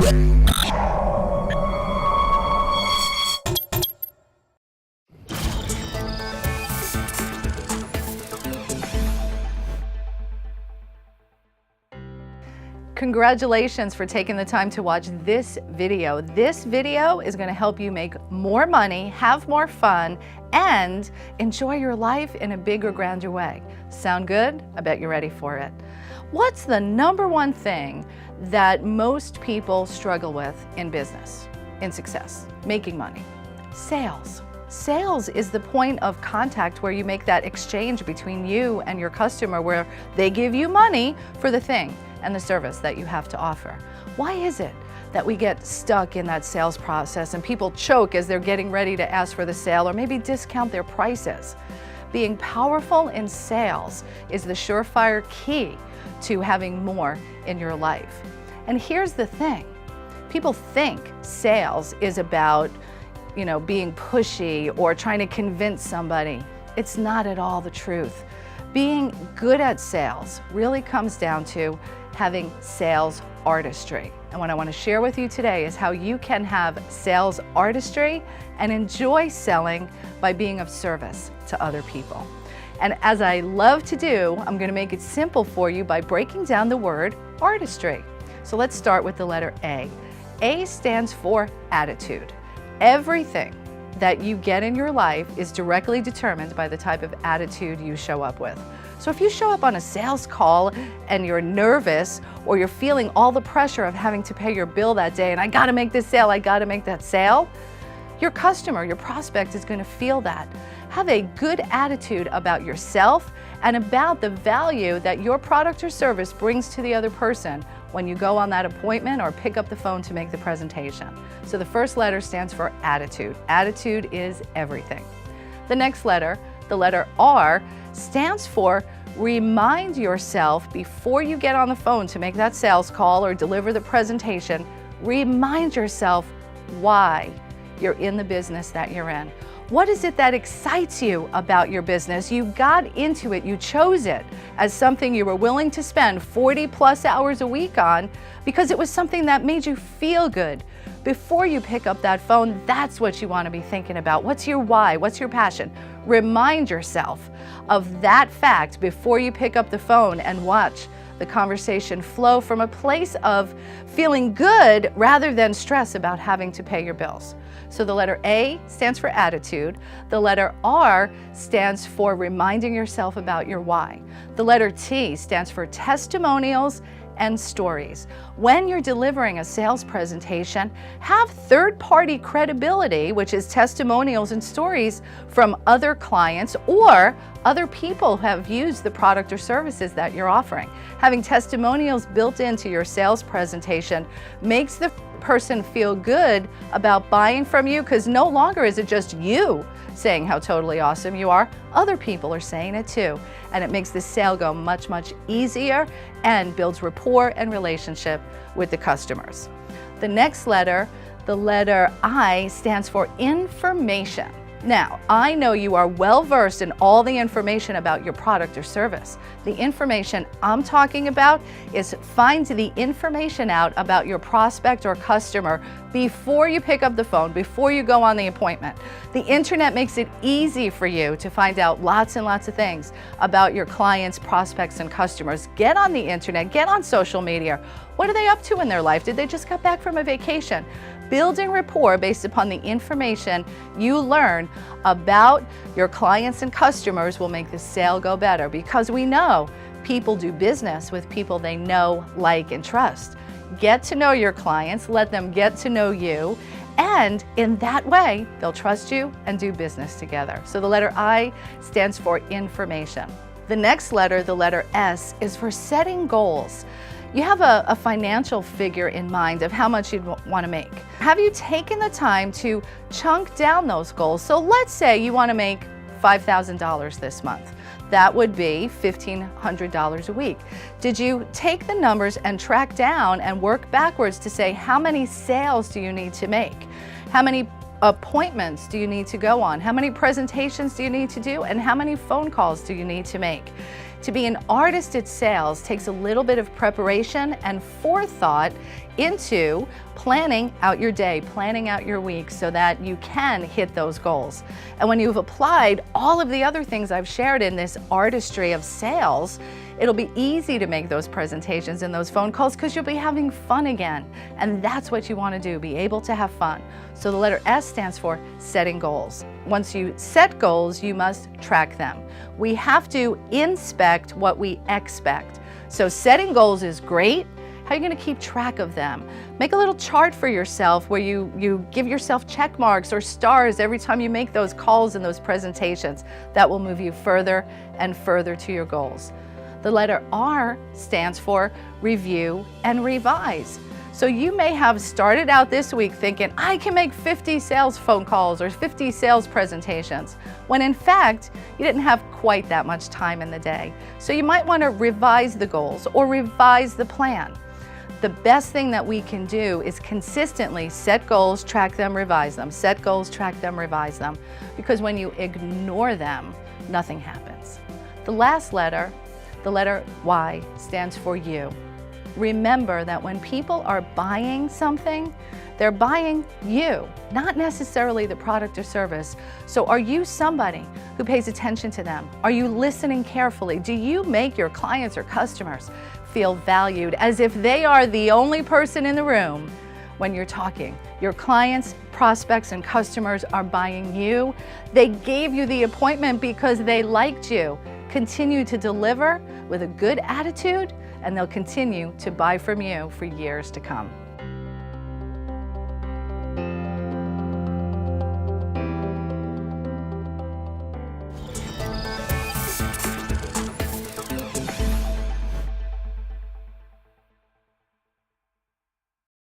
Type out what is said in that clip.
Congratulations for taking the time to watch this video. This video is going to help you make more money, have more fun, and enjoy your life in a bigger, grander way. Sound good? I bet you're ready for it. What's the number one thing that most people struggle with in business, in success, making money? Sales. Sales is the point of contact where you make that exchange between you and your customer, where they give you money for the thing and the service that you have to offer. Why is it that we get stuck in that sales process and people choke as they're getting ready to ask for the sale or maybe discount their prices? Being powerful in sales is the surefire key to having more in your life. And here's the thing. People think sales is about, being pushy or trying to convince somebody. It's not at all the truth. Being good at sales really comes down to having sales artistry. And what I want to share with you today is how you can have sales artistry and enjoy selling by being of service to other people. And as I love to do, I'm going to make it simple for you by breaking down the word artistry. So let's start with the letter A. A stands for attitude. Everything that you get in your life is directly determined by the type of attitude you show up with. So if you show up on a sales call and you're nervous, or you're feeling all the pressure of having to pay your bill that day and I gotta make this sale, I gotta make that sale, your customer, your prospect is gonna feel that. Have a good attitude about yourself and about the value that your product or service brings to the other person when you go on that appointment or pick up the phone to make the presentation. So the first letter stands for attitude. Attitude is everything. The next letter, the letter R, stands for remind yourself before you get on the phone to make that sales call or deliver the presentation, remind yourself why you're in the business that you're in. What is it that excites you about your business? You got into it, you chose it as something you were willing to spend 40+ hours a week on because it was something that made you feel good. Before you pick up that phone, that's what you want to be thinking about. What's your why? What's your passion? Remind yourself of that fact before you pick up the phone and watch the conversation flow from a place of feeling good rather than stress about having to pay your bills. So the letter A stands for attitude. The letter R stands for reminding yourself about your why. The letter T stands for testimonials and stories. When you're delivering a sales presentation, have third-party credibility, which is testimonials and stories from other clients or other people who have used the product or services that you're offering. Having testimonials built into your sales presentation makes the person feel good about buying from you, because no longer is it just you saying how totally awesome you are, other people are saying it too. And it makes the sale go much, much easier and builds rapport and relationship with the customers. The next letter, the letter I, stands for information. Now, I know you are well versed in all the information about your product or service. The information I'm talking about is find the information out about your prospect or customer before you pick up the phone, before you go on the appointment. The internet makes it easy for you to find out lots and lots of things about your clients, prospects, and customers. Get on the internet, get on social media. What are they up to in their life? Did they just come back from a vacation? Building rapport based upon the information you learn about your clients and customers will make the sale go better, because we know people do business with people they know, like, and trust. Get to know your clients, let them get to know you, and in that way, they'll trust you and do business together. So the letter I stands for information. The next letter, the letter S, is for setting goals. You have a financial figure in mind of how much you'd want to make. Have you taken the time to chunk down those goals? So let's say you want to make $5,000 this month. That would be $1,500 a week. Did you take the numbers and track down and work backwards to say, how many sales do you need to make? How many appointments do you need to go on? How many presentations do you need to do? And how many phone calls do you need to make? To be an artist at sales takes a little bit of preparation and forethought into planning out your day, planning out your week so that you can hit those goals. And when you've applied all of the other things I've shared in this artistry of sales, it'll be easy to make those presentations and those phone calls because you'll be having fun again. And that's what you want to do, be able to have fun. So the letter S stands for setting goals. Once you set goals, you must track them. We have to inspect what we expect. So setting goals is great. How are you going to keep track of them? Make a little chart for yourself where you give yourself check marks or stars every time you make those calls and those presentations. That will move you further and further to your goals. The letter R stands for review and revise. So you may have started out this week thinking, I can make 50 sales phone calls or 50 sales presentations, when in fact, you didn't have quite that much time in the day. So you might want to revise the goals or revise the plan. The best thing that we can do is consistently set goals, track them, revise them. Set goals, track them, revise them. Because when you ignore them, nothing happens. The last letter, the letter Y, stands for you. Remember that when people are buying something, they're buying you, not necessarily the product or service. So are you somebody who pays attention to them? Are you listening carefully? Do you make your clients or customers feel valued as if they are the only person in the room when you're talking? Your clients, prospects, and customers are buying you. They gave you the appointment because they liked you. Continue to deliver with a good attitude, and they'll continue to buy from you for years to come.